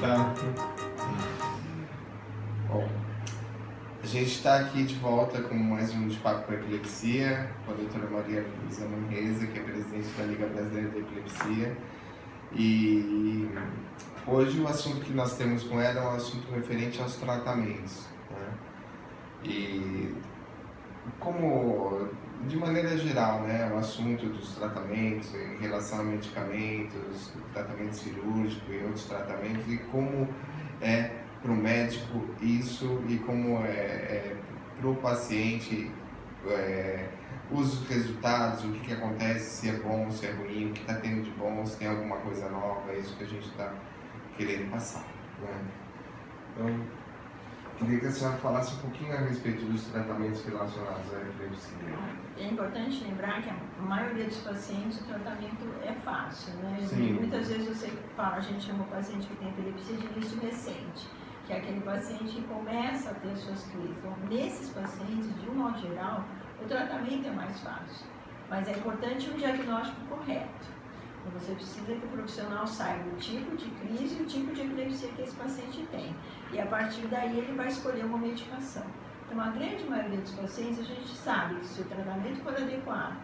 Tá. Bom, a gente está aqui de volta com mais um De Papo com a Epilepsia, com a doutora Maria Luísa Manresa, que é presidente da Liga Brasileira da Epilepsia. E hoje o assunto que nós temos com ela é um assunto referente aos tratamentos, né? E como, de maneira geral, né, o assunto dos tratamentos em relação a medicamentos, tratamento cirúrgico e outros tratamentos, e como é para o médico isso e como é para o paciente os resultados, o que acontece, se é bom, se é ruim, o que está tendo de bom, se tem alguma coisa nova, é isso que a gente está querendo passar, né? Então, queria que a senhora falasse um pouquinho a respeito dos tratamentos relacionados à epilepsia. É importante lembrar que a maioria dos pacientes o tratamento é fácil, né? Sim. Muitas vezes você fala, a gente chama o paciente que tem epilepsia de início recente, que é aquele paciente que começa a ter suas crises. Então, nesses pacientes, de um modo geral, o tratamento é mais fácil, mas é importante um diagnóstico correto. Então, você precisa que o profissional saiba o tipo de crise e o tipo de epilepsia que esse paciente tem. E a partir daí ele vai escolher uma medicação. Então, a grande maioria dos pacientes, a gente sabe que se o tratamento for adequado,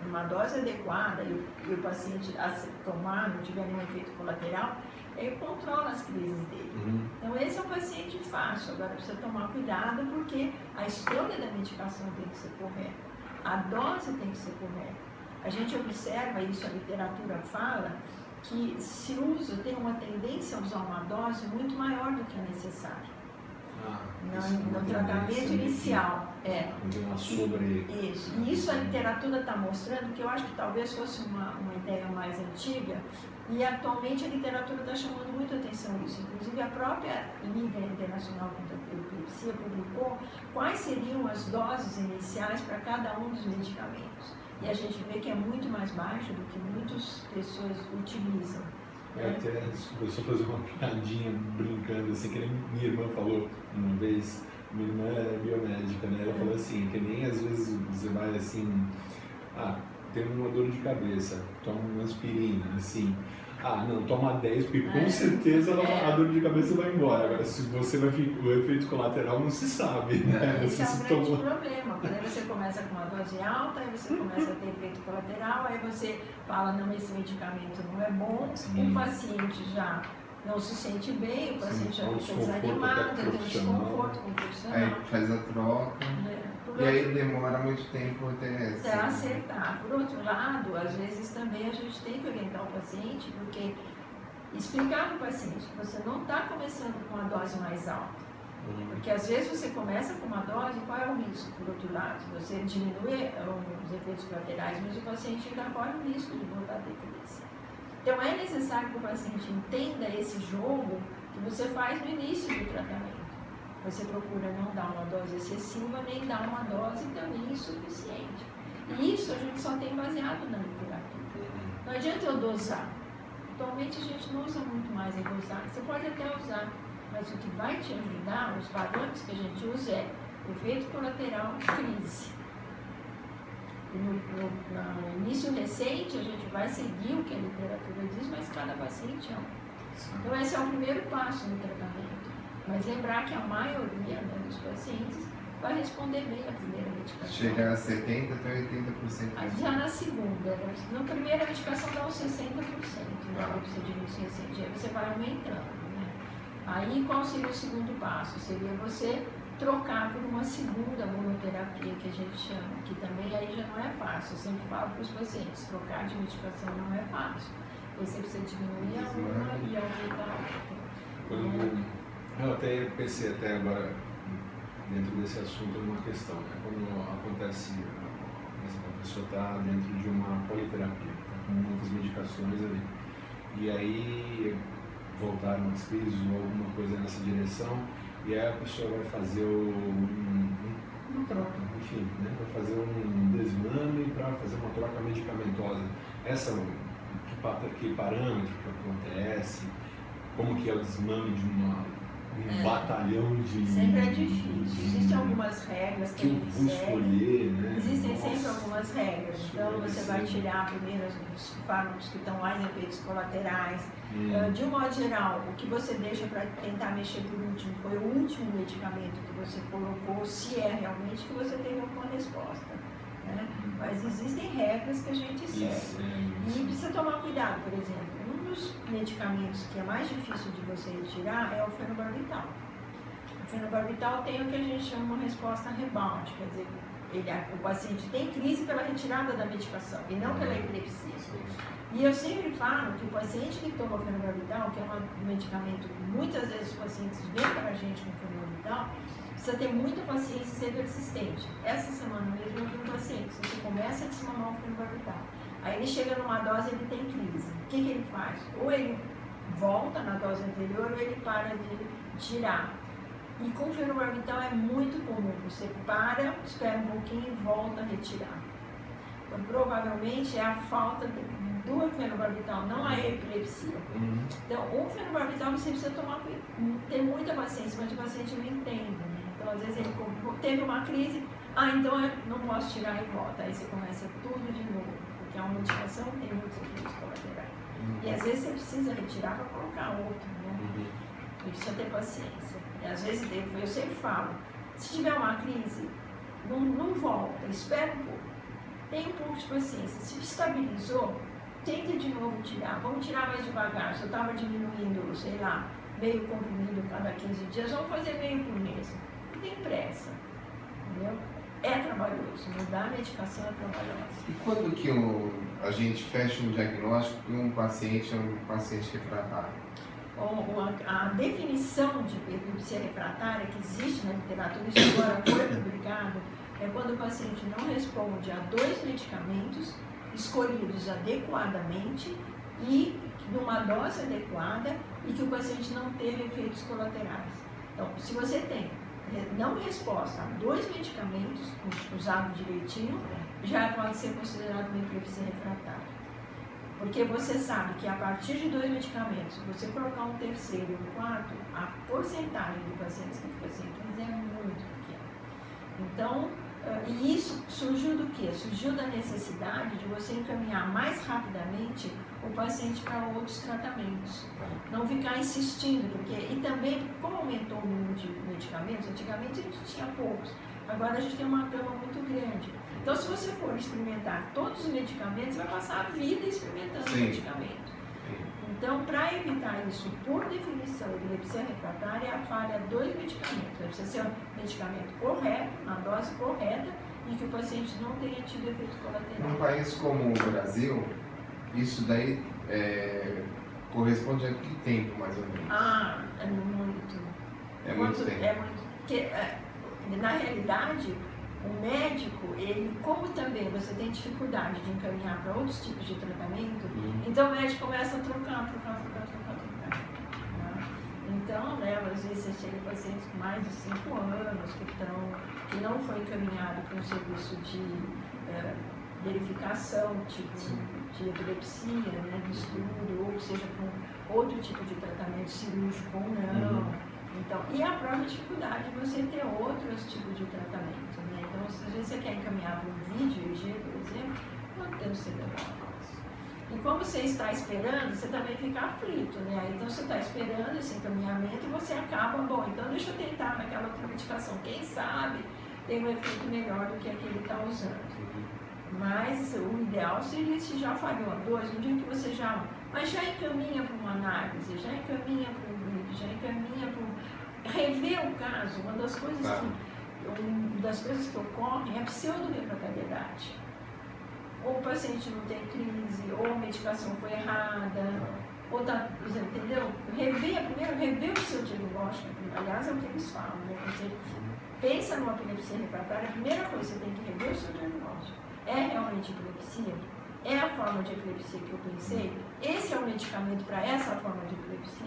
uma dose adequada e o paciente tomar, não tiver nenhum efeito colateral, ele controla as crises dele. Então, esse é um paciente fácil. Agora, precisa tomar cuidado porque a escolha da medicação tem que ser correta. A dose tem que ser correta. A gente observa isso, a literatura fala, que se usa, tem uma tendência a usar uma dose muito maior do que a necessária. No tratamento inicial. Isso. E isso a literatura está mostrando, que eu acho que talvez fosse uma ideia mais antiga, e atualmente a literatura está chamando muita atenção isso. Inclusive a própria Liga Internacional contra a Epilepsia publicou quais seriam as doses iniciais para cada um dos medicamentos. E a gente vê que é muito mais baixo do que muitas pessoas utilizam. Eu só fazer uma piadinha brincando, assim, que nem minha irmã falou uma vez. Minha irmã é biomédica, né? Ela falou assim, que nem às vezes você vai assim, tem uma dor de cabeça, toma uma aspirina, assim. Não, toma 10, porque com certeza a dor de cabeça vai embora. Agora, se você vai ficar, o efeito colateral não se sabe, né? Esse é um grande problema, porque aí você começa com uma dose alta, aí você começa a ter efeito colateral, aí você fala, não, esse medicamento não é bom, o paciente já não se sente bem, o paciente já fica desanimado, tem um desconforto com o profissional. Aí faz a troca. E aí demora muito tempo até acertar. Por outro lado, às vezes também a gente tem que orientar o paciente, porque explicar para o paciente que você não está começando com uma dose mais alta. Porque às vezes você começa com uma dose, qual é o risco? Por outro lado, você diminui os efeitos colaterais, mas o paciente ainda corre o risco de voltar a ter epilepsia. Então é necessário que o paciente entenda esse jogo que você faz no início do tratamento. Você procura não dar uma dose excessiva, nem dar uma dose também insuficiente. E isso a gente só tem baseado na literatura. Não adianta eu dosar. Atualmente a gente não usa muito mais em dosar. Você pode até usar, mas o que vai te ajudar, os parâmetros que a gente usa é efeito colateral, crise. E no início recente a gente vai seguir o que a literatura diz, mas cada paciente é um. Então esse é o primeiro passo no tratamento. Mas lembrar que a maioria dos pacientes vai responder bem a primeira medicação. Chega a 70% até 80%. Já na segunda, na primeira medicação dá uns 60%, né? Você de início recente, aí você vai aumentando, né? Aí qual seria o segundo passo? Seria você trocar por uma segunda monoterapia, que a gente chama, que também aí já não é fácil. Eu sempre falo para os pacientes, trocar de medicação não é fácil. Você precisa diminuir a uma e aumentar a outra. Eu até pensei até agora, dentro desse assunto, numa questão, né? Quando acontece, a pessoa está dentro de uma politerapia, tá com muitas medicações ali, e aí voltaram as crises ou alguma coisa nessa direção, e aí a pessoa vai fazer uma troca, enfim, né? Vai fazer um desmame para fazer uma troca medicamentosa. Que parâmetro que acontece, como que é o desmame de uma um batalhão de... Sempre é difícil. Existem algumas regras que a eu gente vou segue. escolher, né? Existem sempre algumas regras. Então você vai tirar primeiro os fármacos que estão mais efeitos colaterais. De um modo geral, o que você deixa para tentar mexer por último foi o último medicamento que você colocou, se é realmente que você teve alguma resposta. Né? Mas existem regras que a gente segue. E precisa tomar cuidado, por exemplo. Um dos medicamentos que é mais difícil de você retirar é o fenobarbital. O fenobarbital tem o que a gente chama uma resposta rebound, quer dizer, o paciente tem crise pela retirada da medicação e não pela epilepsia. E eu sempre falo que o paciente que toma fenobarbital, que é um medicamento que muitas vezes os pacientes vêm para a gente com fenobarbital, precisa ter muita paciência e ser persistente. Essa semana mesmo eu vi um paciente, você começa a desmamar o fenobarbital, aí ele chega numa dose e ele tem crise. O que ele faz? Ou ele volta na dose anterior ou ele para de tirar. E com o fenobarbital é muito comum, você para, espera um pouquinho e volta a retirar. Então provavelmente é a falta do fenobarbital, não a epilepsia. Então o fenobarbital você precisa ter muita paciência, mas o paciente não entende, né? Então às vezes ele teve uma crise, então eu não posso tirar e volta, aí você começa tudo de novo, porque é uma medicação que tem muitos efeitos colaterais. E às vezes você precisa retirar para colocar outro, né? E precisa ter paciência. E às vezes eu sempre falo, se tiver uma crise, não volta, espera um pouco. Tem um pouco de paciência. Se estabilizou, tenta de novo tirar. Vamos tirar mais devagar. Se eu estava diminuindo, sei lá, meio comprimido cada 15 dias, vamos fazer meio por mês. Não tem pressa. Entendeu? É trabalhoso. Mudar a medicação é trabalhoso. E quando que a gente fecha um diagnóstico que um paciente é um paciente refratário? A definição de epilepsia refratária que existe na literatura, isso agora foi publicado, é quando o paciente não responde a 2 medicamentos escolhidos adequadamente e numa dose adequada e que o paciente não teve efeitos colaterais. Então, se você tem não resposta a 2 medicamentos usados direitinho, já pode ser considerado uma epilepsia refratária. Porque você sabe que a partir de 2 medicamentos, se você colocar um terceiro e um quarto, a porcentagem de pacientes que fica sem crise é muito pequena. Então, e isso surgiu do quê? Surgiu da necessidade de você encaminhar mais rapidamente o paciente para outros tratamentos. Não ficar insistindo, e também, como aumentou o número de medicamentos, antigamente a gente tinha poucos, agora a gente tem uma gama muito grande. Então, se você for experimentar todos os medicamentos, vai passar a vida experimentando o medicamento. Então, para evitar isso, por definição, a epilepsia refratária é a falha 2 medicamentos. Precisa ser um medicamento correto, na dose correta, e que o paciente não tenha tido efeito colateral. Num país como o Brasil, isso daí corresponde a que tempo, mais ou menos? É muito. É muito tempo. É muito. Porque, na realidade, o médico, ele, como também você tem dificuldade de encaminhar para outros tipos de tratamento, então o médico começa a trocar. Então, às vezes você chega pacientes com mais de 5 anos que não foi encaminhado para um serviço de verificação, tipo de epilepsia, né, de estudo, ou seja, com outro tipo de tratamento cirúrgico ou não. Então, e a própria dificuldade de você ter outros tipos de tratamento, né? Então, às vezes você quer encaminhar para um vídeo EEG, por exemplo, não tem o CDR. E como você está esperando, você também fica aflito, né? Então você está esperando esse encaminhamento e você acaba, então deixa eu tentar naquela outra medicação, quem sabe tem um efeito melhor do que aquele que ele está usando. Mas o ideal seria se já falhou a 2, no dia que você já encaminha para uma análise, já encaminha para um vídeo, já encaminha para rever o caso. Uma das coisas que ocorrem é a pseudo-refratariedade. Ou o paciente não tem crise, ou a medicação foi errada, ou está, entendeu? Rever o seu diagnóstico, aliás, é o que eles falam, né? Você pensa numa epilepsia refratária, a primeira coisa que você tem que rever o seu diagnóstico. É realmente epilepsia? É a forma de epilepsia que eu pensei? Esse é o medicamento para essa forma de epilepsia?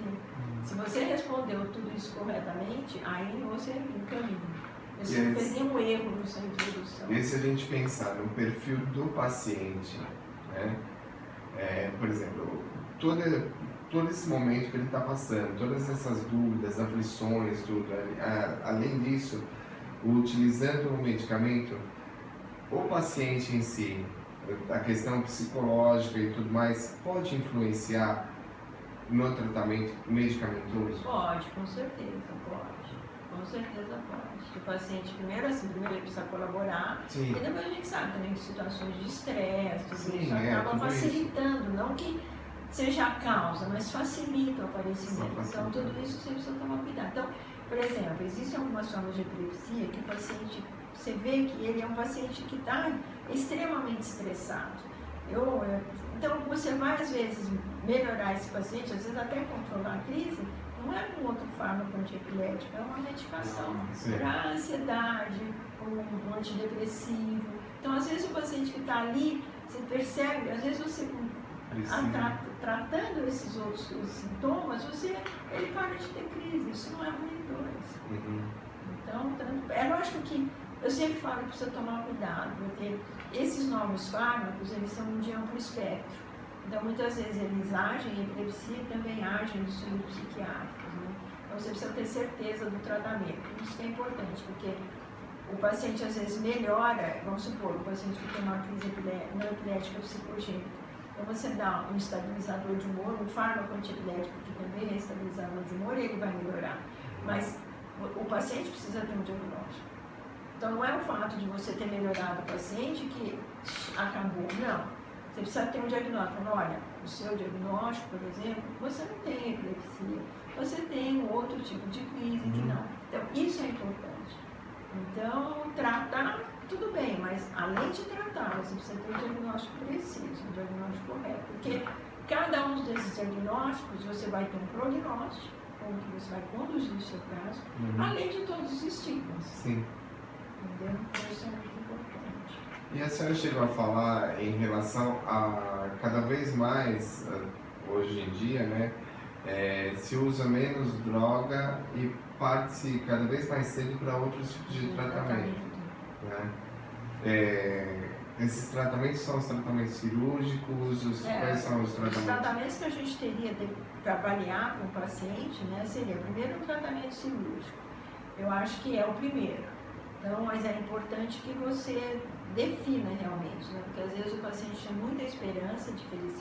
Se você respondeu tudo isso corretamente, aí você encaminha. Você não fez nenhum erro na sua introdução. E se a gente pensar no perfil do paciente, né? Por exemplo, todo esse momento que ele está passando, todas essas dúvidas, aflições, tudo. Além disso, utilizando o medicamento, o paciente em si, a questão psicológica e tudo mais, pode influenciar no tratamento medicamentoso? Pode, com certeza, pode. Com certeza pode. O paciente, primeiro ele precisa colaborar. Sim. E depois a gente sabe também que situações de estresse, tudo Sim, isso acaba tudo facilitando, não que seja a causa, mas facilita o aparecimento. Sim, Então, tudo isso você precisa tomar cuidado. Então, por exemplo, existem algumas formas de epilepsia que o paciente, você vê que ele é um paciente que está extremamente estressado. Então, você vai, às vezes, melhorar esse paciente, às vezes até controlar a crise, não é com outro fármaco antiepilético, é uma medicação para ansiedade, um antidepressivo. Então, às vezes, o paciente que está ali, você percebe, às vezes você, tratando esses outros sintomas, ele para de ter crise, isso não é ruim dois. Então, é lógico que eu sempre falo que precisa tomar cuidado, porque esses novos fármacos, eles são de amplo espectro. Então, muitas vezes eles agem em epilepsia e também agem em distúrbios psiquiátricos, né? Então, você precisa ter certeza do tratamento. Isso é importante, porque o paciente às vezes melhora, vamos supor, o paciente que tem uma crise não epilética psicogênica. Então, você dá um estabilizador de humor, um fármaco antiepilético que também é estabilizador de humor, e ele vai melhorar. Mas o paciente precisa ter um diagnóstico. Então, não é o fato de você ter melhorado o paciente que acabou, não. Você precisa ter um diagnóstico. Olha, o seu diagnóstico, por exemplo, você não tem epilepsia, você tem um outro tipo de crise que não. Então, isso é importante. Então, tratar, tudo bem, mas além de tratar, você precisa ter um diagnóstico preciso, um diagnóstico correto. Porque cada um desses diagnósticos, você vai ter um prognóstico, como que você vai conduzir o seu caso, além de todos os estigmas. Sim. Entendeu? Então, isso é muito importante. E a senhora chegou a falar em relação a cada vez mais, hoje em dia, né, se usa menos droga e parte-se cada vez mais cedo para outros tipos de tratamento. Né? Esses tratamentos são os tratamentos cirúrgicos? Quais são os tratamentos? Os tratamentos que a gente teria para avaliar com o paciente, né, seria primeiro um tratamento cirúrgico. Eu acho que é o primeiro. Então, mas é importante que você defina realmente, né? Porque às vezes o paciente tem muita esperança de que ele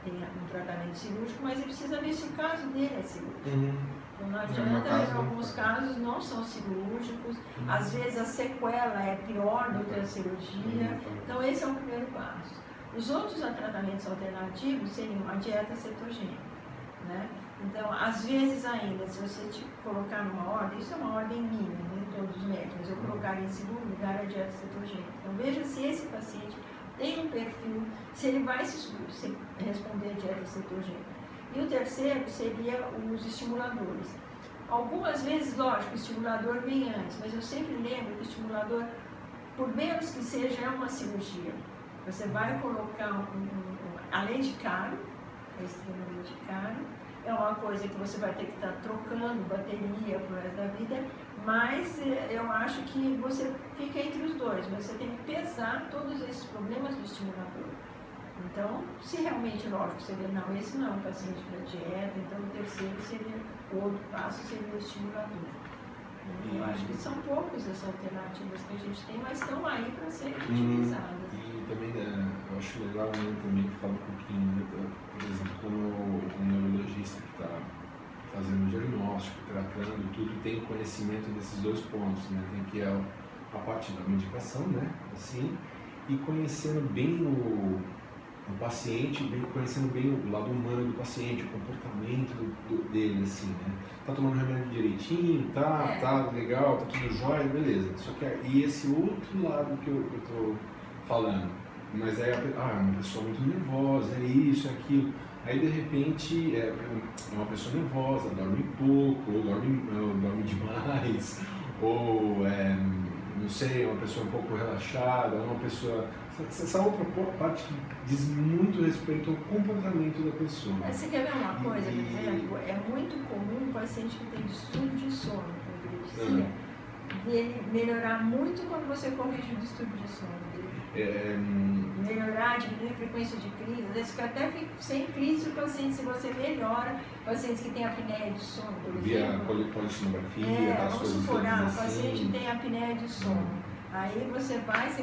tenha um tratamento cirúrgico, mas ele precisa ver se o caso dele é cirúrgico. Então não adianta, em alguns casos não são cirúrgicos, às vezes a sequela é pior do que a cirurgia, então esse é o primeiro passo. Os outros tratamentos alternativos seriam a dieta cetogênica, né? Então, às vezes ainda, se você te colocar numa ordem, isso é uma ordem mínima, né, em todos os médicos, eu colocaria em segundo lugar a dieta cetogênica. Então, veja se esse paciente tem um perfil, se ele vai se responder a dieta cetogênica. E o terceiro seria os estimuladores. Algumas vezes, lógico, o estimulador vem antes, mas eu sempre lembro que o estimulador, por menos que seja, é uma cirurgia. Você vai colocar, além de caro, é extremamente caro, é uma coisa que você vai ter que estar trocando bateria pro resto da vida, mas eu acho que você fica entre os dois, mas você tem que pesar todos esses problemas do estimulador. Então, se realmente, lógico, você vê, não, esse não é um paciente para dieta, então o terceiro seria, o outro passo seria o estimulador. Eu acho que são poucas as alternativas que a gente tem, mas estão aí para serem utilizadas. E também, eu acho legal também falar um pouquinho, por exemplo, como o neurologista que está fazendo o diagnóstico, tratando tudo, tem conhecimento desses dois pontos, né? Tem que a parte da medicação, né? Assim, e conhecendo bem o paciente, conhecendo bem o lado humano do paciente, o comportamento dele, assim, né? Tá tomando remédio direitinho, tá legal, tá tudo jóia, beleza. Só que e esse outro lado que eu tô falando, mas aí é uma pessoa muito nervosa, é isso, é aquilo. Aí de repente é uma pessoa nervosa, dorme pouco, ou dorme demais, ou não sei, é uma pessoa um pouco relaxada, é uma pessoa. Essa outra parte que diz muito respeito ao comportamento da pessoa. Você quer ver uma coisa, por exemplo? É muito comum o paciente que tem distúrbio de sono com epilepsia dele melhorar muito quando você corrige o distúrbio de sono dele. Melhorar, diminuir a frequência de crise, às vezes fica até sem crise o paciente, se você melhora, pacientes que têm apneia de sono, por Via exemplo. polissonografia, as Vamos coisas supor, todas o assim. paciente tem apneia de sono. Aí você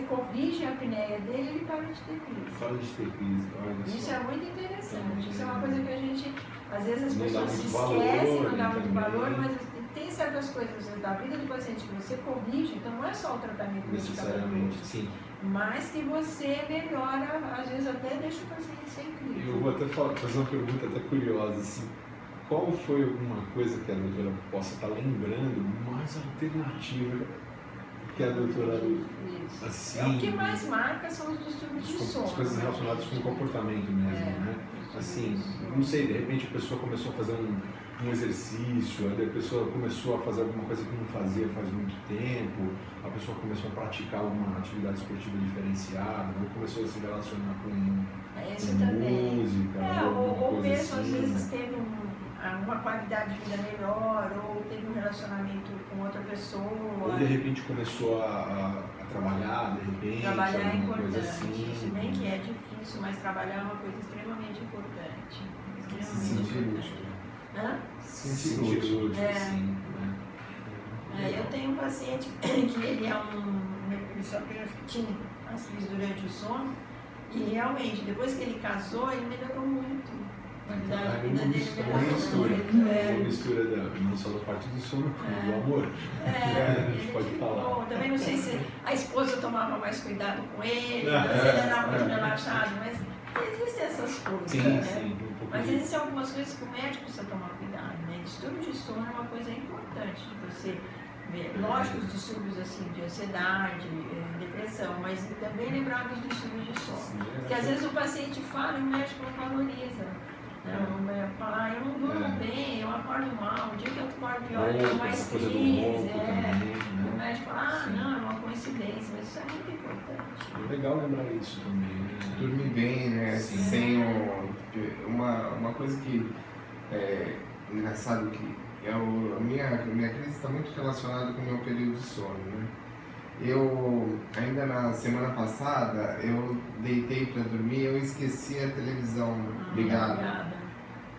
corrige a apneia dele e ele para de ter crise. Fala de ter crise, olha só. Isso é muito interessante. Isso é uma coisa que a gente, às vezes as Não pessoas dá se muito esquecem, valor, não dá muito também. valor, mas tem certas coisas da vida do paciente que você corrige, então não é só o tratamento Necessariamente, medicamentoso, sim. mas que você melhora, às vezes até deixa o paciente sem crise. Eu vou até fazer uma pergunta até curiosa, assim. Qual foi alguma coisa que a doutora possa estar lembrando mais alternativa que a doutora, Isso. assim... O que mais marca são os distúrbios de sono. As coisas relacionadas com o comportamento mesmo, né? Assim, não sei, de repente a pessoa começou a fazer um exercício, aí a pessoa começou a fazer alguma coisa que não fazia faz muito tempo, a pessoa começou a praticar alguma atividade esportiva diferenciada, ou começou a se relacionar com música, alguma ou coisa mesmo assim, às vezes né? teve uma qualidade de vida melhor, ou teve um relacionamento com outra pessoa. Ou de repente começou a trabalhar, de repente, Trabalhar é alguma coisa importante, assim. se bem que é difícil, mas trabalhar é uma coisa extremamente importante. Se Extremamente sentir importante. útil. Hã? Se Se sentir sentir útil. útil, assim, né? Eu tenho um paciente que ele só tinha as crises durante o sono, e realmente, depois que ele casou, ele melhorou muito. A qualidade de vida dele melhorou muito. Uma mistura não só da parte do sono, como do amor. A gente pode falar. Também não sei se a esposa tomava mais cuidado com ele, se ele era muito relaxado, mas existem essas coisas. Sim, né? sim. Um pouco Mas de- existem algumas coisas que o médico precisa tomar cuidado, né? Distúrbio de sono é uma coisa importante de você ver. Lógico, os distúrbios assim, de ansiedade, depressão, mas também lembrar dos distúrbios de sono. Porque às vezes o paciente fala e o médico não valoriza. O médico fala, eu não durmo bem, eu acordo mal, o dia que eu acordo pior, eu tenho mais coisa do crise. ronco também, O né? médico fala, não, é uma coincidência, mas isso é muito importante. É legal lembrar isso também, né? Dormir bem, né? Sim. Sem uma coisa que é engraçado que a minha crise está muito relacionada com o meu período de sono, né? Eu, ainda na semana passada, eu deitei para dormir e eu esqueci a televisão ligada. Obrigada.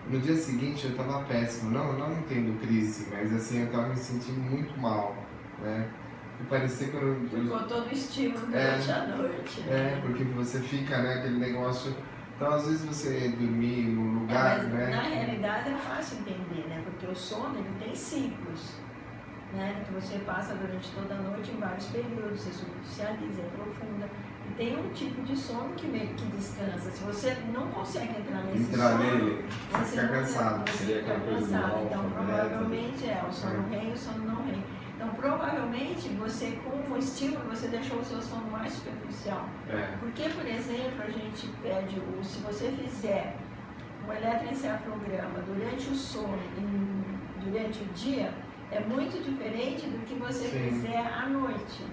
No dia seguinte eu estava péssimo, não tendo crise, mas assim, eu estava me sentindo muito mal, né? E parecia que eu Ficou todo o estímulo durante a noite. porque você fica, né, aquele negócio... Então, às vezes você dormir num lugar, mas né? na realidade é fácil entender, né? Porque o sono ele tem ciclos, né? Que você passa durante toda a noite em vários períodos, você superficializa, aprofunda. E tem um tipo de sono que meio que descansa. Se você não consegue entrar nesse sono, Nele, você fica não cansado. Você Seria fica aquela coisa do cansado. alfa, Então, beta. provavelmente o sono REM e o sono não REM. Então, provavelmente, você, com o estímulo, você deixou o seu sono mais superficial. Porque, por exemplo, a gente pede, se você fizer um eletroencefalograma durante o sono e durante o dia, é muito diferente do que você Sim. fizer à noite.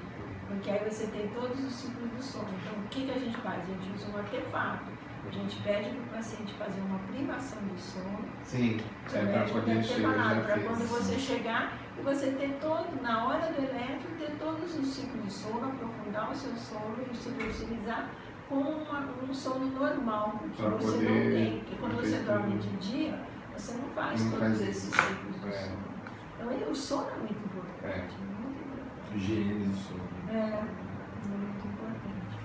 Porque aí você tem todos os ciclos do sono. Então, o que a gente faz? A gente usa um artefato. A gente pede para o paciente fazer uma privação do sono. Sim, O para médico poder deve ter chegar, falado, já para fez. quando você chegar e você ter na hora do eletro, ter todos os ciclos de sono, aprofundar o seu sono e se utilizar com um sono normal, que Pra você poder não tem. Porque quando você perfeito. dorme de dia, você não faz Não todos faz esses isso. ciclos do sono. Então, o sono é muito importante, muito importante. Higiene do sono. Muito importante.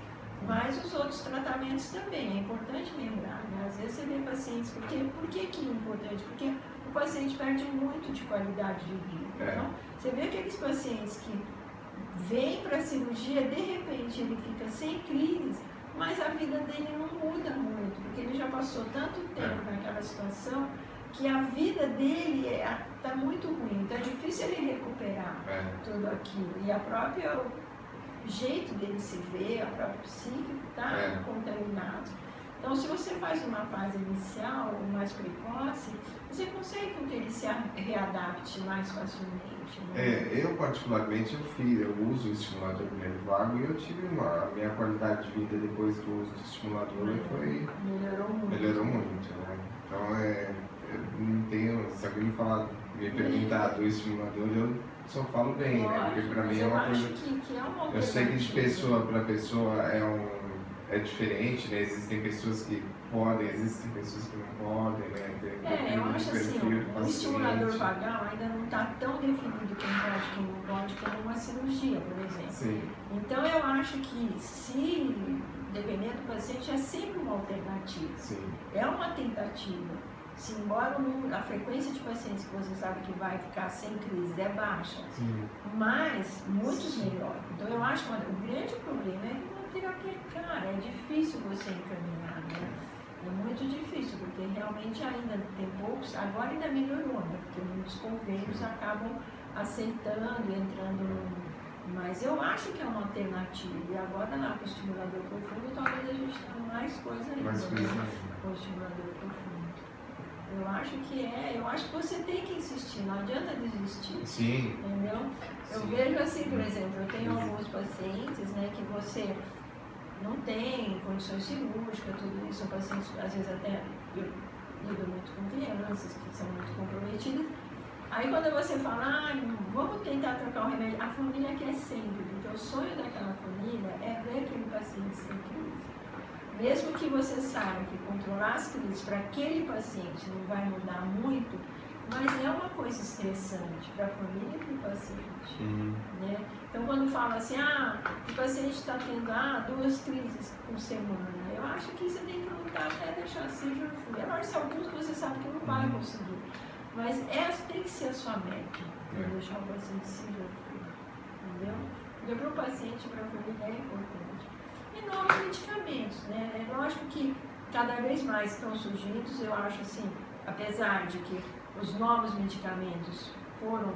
Mas os outros tratamentos também, é importante lembrar, né? Às vezes você vê pacientes, por que é importante? Porque o paciente perde muito de qualidade de vida. Então, você vê aqueles pacientes que vêm para a cirurgia, de repente ele fica sem crise, mas a vida dele não muda muito, porque ele já passou tanto tempo naquela situação que a vida dele está muito ruim, então é difícil ele recuperar tudo aquilo. E a própria jeito dele se ver, a própria psique está contaminado. Então, se você faz uma fase inicial, mais precoce, você consegue com que ele se readapte mais facilmente. Né? Eu particularmente eu uso o estimulador primeiro vago e eu tive a minha qualidade de vida depois do uso do estimulador melhorou muito, né? Então eu não tenho, se alguém me perguntar do estimulador, só falo bem, né? Porque pra mim é uma coisa. Que é uma Eu sei que de alternativa. pessoa para pessoa é diferente, né? Existem pessoas que podem, existem pessoas que não podem, né? Eu acho assim, perfil do o paciente. estimulador vagal ainda não está tão definido quem pode e quem não pode como uma cirurgia, por exemplo. Sim, Então eu acho que se, dependendo do paciente, é sempre uma alternativa. sim. É uma tentativa. Se embora a frequência de pacientes que você sabe que vai ficar sem crise é baixa, Sim. mas muitos melhoram. Então eu acho que o grande problema é que uma terapia é cara, é difícil você encaminhar, né? É muito difícil, porque realmente ainda tem poucos, agora ainda melhorou, né? Porque muitos convênios acabam aceitando e entrando no... Mas eu acho que é uma alternativa. E agora lá com o estimulador profundo, talvez a gente tenha mais coisa ainda. Mais coisa né? ainda. Com o estimulador profundo. Eu acho que você tem que insistir, não adianta desistir. Sim. Entendeu? Eu Sim. vejo assim, por exemplo, eu tenho alguns pacientes, né, que você não tem condições cirúrgicas, tudo isso, são pacientes, às vezes até eu lido muito com crianças que são muito comprometidas. Aí quando você fala, vamos tentar trocar o remédio, a família quer sempre, porque o sonho daquela família é ver aquele paciente sem crise. Mesmo que você saiba que controlar as crises para aquele paciente não vai mudar muito, mas é uma coisa estressante para a família e para o paciente. Né? Então, quando fala assim, o paciente está tendo 2 crises por semana, eu acho que você tem que lutar até deixar a cirurgia fluir. Agora, se alguns você sabe que não vai conseguir, mas essa tem que ser a sua meta, deixar o paciente cirurgia fluir. Entendeu? Porque para o paciente e para a família é importante. E novos medicamentos, né? É lógico que cada vez mais estão surgindo, eu acho assim, apesar de que os novos medicamentos foram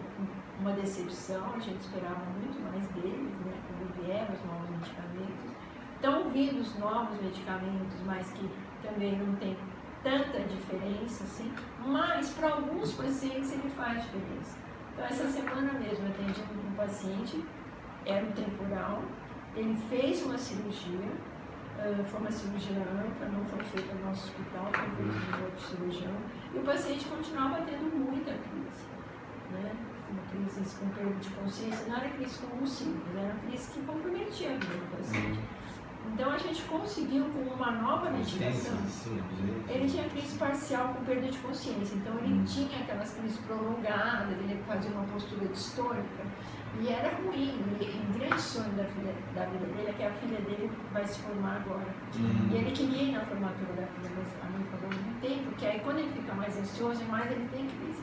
uma decepção, a gente esperava muito mais deles, né? Quando vieram os novos medicamentos. Estão vindo os novos medicamentos, mas que também não tem tanta diferença, assim, mas para alguns pacientes ele faz diferença. Então, essa semana mesmo eu atendi um paciente, era um temporal, ele fez uma cirurgia, foi uma cirurgia ampla, não foi feita no nosso hospital, foi feita no outro cirurgião, e o paciente continuava tendo muita crise, né? Uma crise com perda de consciência, não era crise convulsiva, era crise que comprometia a vida do paciente. Então a gente conseguiu, com uma nova medicação, ele tinha crise parcial com perda de consciência, então ele tinha aquelas crises prolongadas, ele fazia uma postura distônica, e era ruim. O grande sonho da vida dele é que a filha dele vai se formar agora. E ele queria ir na formatura da filha, mas a mãe falou, não tem, porque aí quando ele fica mais ansioso, mais ele tem crise.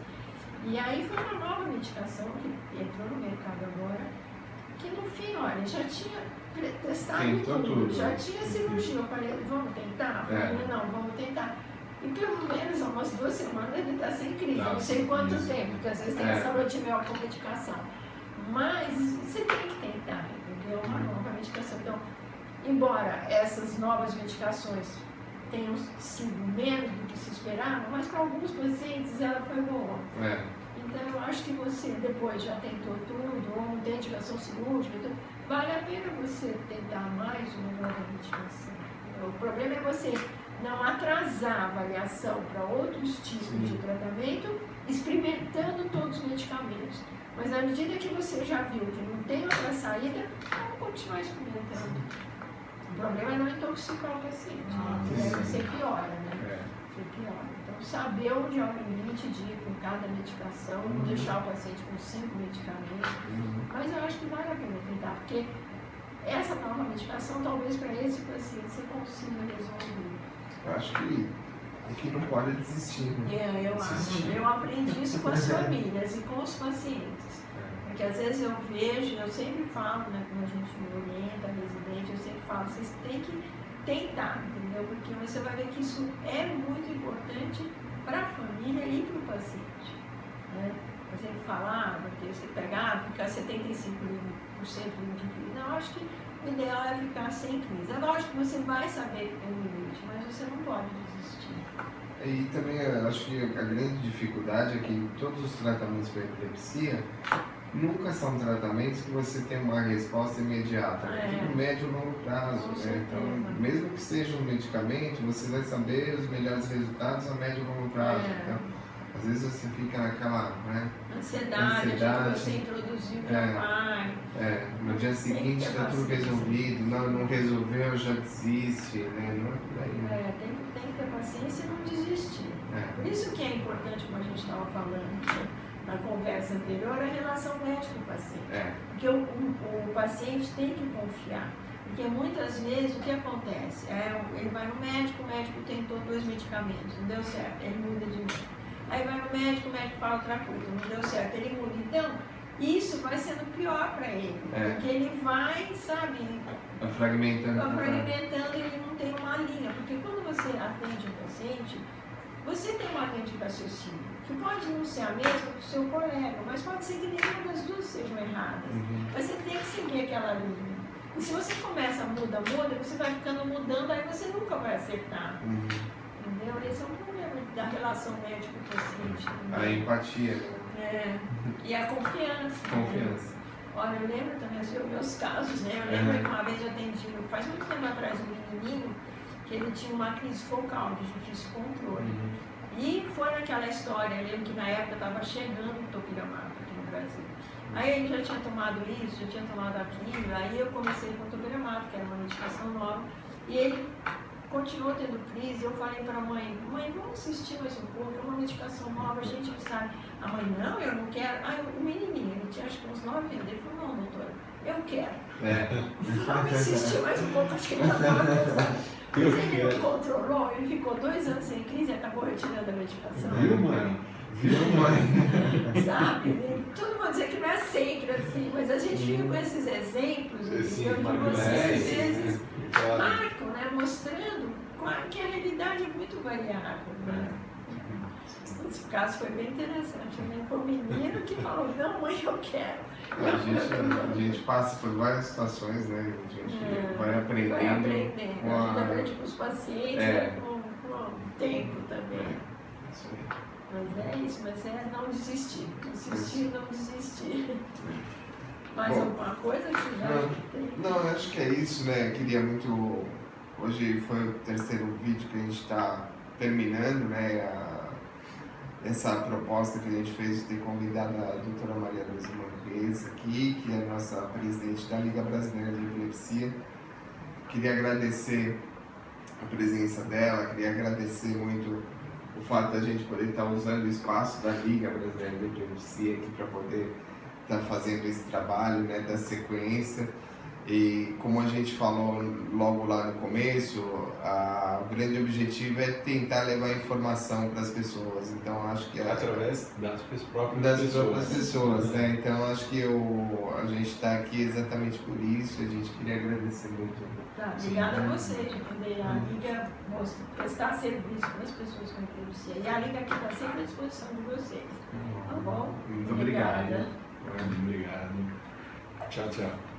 E aí foi uma nova medicação que entrou no mercado agora, que no fim, olha, já tinha testado tudo, já tinha cirurgia. Eu falei, vamos tentar? Eu falei, não, vamos tentar. E pelo menos há umas 2 semanas ele está sem crise, não sei quanto tempo, porque às vezes tem essa rotimel com medicação. Mas você tem que tentar, entendeu? Uma nova medicação. Então, embora essas novas medicações tenham sido menos do que se esperava, mas para alguns pacientes ela foi boa. Então, eu acho que você depois já tentou tudo, ou não tem indicação cirúrgica, então, vale a pena você tentar mais uma nova medicação. O problema é você não atrasar a avaliação para outros tipos de tratamento, experimentando todos os medicamentos. Mas à medida que você já viu que não tem outra saída, vamos continuar experimentando. O problema é não intoxicar o paciente, você piora, né? Você piora. Então, saber onde é o limite de ir com cada medicação, não deixar o paciente com 5 medicamentos. Mas eu acho que vale a pena tentar, porque essa nova medicação, talvez para esse paciente, você consiga resolver. Eu acho que o que não pode é desistir, né? Eu acho. Eu aprendi isso com as famílias e com os pacientes. Porque às vezes eu vejo, eu sempre falo, né, quando a gente orienta residente, eu sempre falo, vocês têm que tentar, entendeu? Porque você vai ver que isso é muito importante para a família e para o paciente. Né? Eu sempre falo, porque você pegar, ficar 75% de crise. Não, eu acho que o ideal é ficar sem crise. É lógico que você vai saber que tem um limite, mas você não pode desistir. E também eu acho que a grande dificuldade é que todos os tratamentos para epilepsia nunca são tratamentos que você tem uma resposta imediata, é tudo médio e longo prazo, né? Então, mesmo que seja um medicamento, você vai saber os melhores resultados a médio e longo prazo. Então, às vezes você fica naquela, né? Ansiedade, Ansiedade. você introduziu que É. vai. No dia seguinte está tudo resolvido, não resolveu, já desiste, né? Não é por aí, né? Tem que ter paciência e não desistir. Por É. isso que é importante, como a gente estava falando na conversa anterior, a relação médico-paciente. Porque o paciente tem que confiar. Porque muitas vezes o que acontece? Ele vai no médico, o médico tentou 2 medicamentos, não deu certo, ele muda de médico. Aí vai no médico, o médico fala outra coisa, não deu certo, ele muda. Então, isso vai sendo pior para ele. Porque ele vai, sabe, Vai fragmentando. fragmentando e ele não tem uma linha. Porque quando você atende um paciente, você tem uma linha de raciocínio, que pode não ser a mesma que o seu colega, mas pode ser que nenhuma das duas sejam erradas. Mas você tem que seguir aquela linha. E se você começa a mudar, você vai ficando mudando, aí você nunca vai acertar. Entendeu? Esse é um problema da relação médico-paciente. A empatia, né? E a confiança. Confiança. Olha, eu lembro também os meus casos, né? Eu lembro que uma vez eu atendi, faz muito tempo atrás, um menininho que ele tinha uma crise focal de difícil controle. E foi naquela história, eu lembro que na época estava chegando o topiramato aqui no Brasil. Aí ele já tinha tomado isso, já tinha tomado aquilo, aí eu comecei com o topiramato, que era uma medicação nova, e ele continuou tendo crise. Eu falei para a mãe, vamos assistir mais um pouco, é uma medicação nova, a gente sabe. A mãe, não, eu não quero. Aí o menininho, ele tinha acho que uns 9 anos, ele falou, não, doutora, eu quero. Vamos insistir mais um pouco, acho que ele já estava cansado. Mas ele não controlou, ele ficou 2 anos sem crise e acabou retirando a medicação. Viu, mãe? Sabe? Todo mundo dizer que não é sempre assim, mas a gente fica com esses exemplos, Sim, de vocês, às vezes, claro. marcam, né? Mostrando que a realidade é muito variável. Né? Esse caso foi bem interessante, né? Foi um menino que falou, não, mãe, eu quero. A gente passa por várias situações, né? A gente vai aprendendo. A gente aprende com os pacientes, com o tempo também. Isso aí. Mas é isso, mas é não desistir. Insistir, não desistir. Mais alguma coisa que já tem? Não, acho que é isso, né? Queria muito. Hoje foi o 3º vídeo que a gente está terminando, né? Essa proposta que a gente fez de ter convidado a doutora Maria Luísa Manriquez aqui, que é a nossa presidente da Liga Brasileira de Epilepsia. Queria agradecer a presença dela, queria agradecer muito o fato da gente poder estar usando o espaço da Liga Brasileira de Epilepsia aqui para poder estar fazendo esse trabalho, né, da sequência. E como a gente falou logo lá no começo, o grande objetivo é tentar levar informação para as pessoas. Então acho que através das próprias pessoas, né? Então acho que a gente está aqui exatamente por isso. A gente queria agradecer muito. Obrigada a vocês de poder a Liga prestar serviço para as pessoas com epilepsia. E a Liga aqui está sempre à disposição de vocês. Tá bom? Muito obrigado. Obrigado. Tchau, tchau.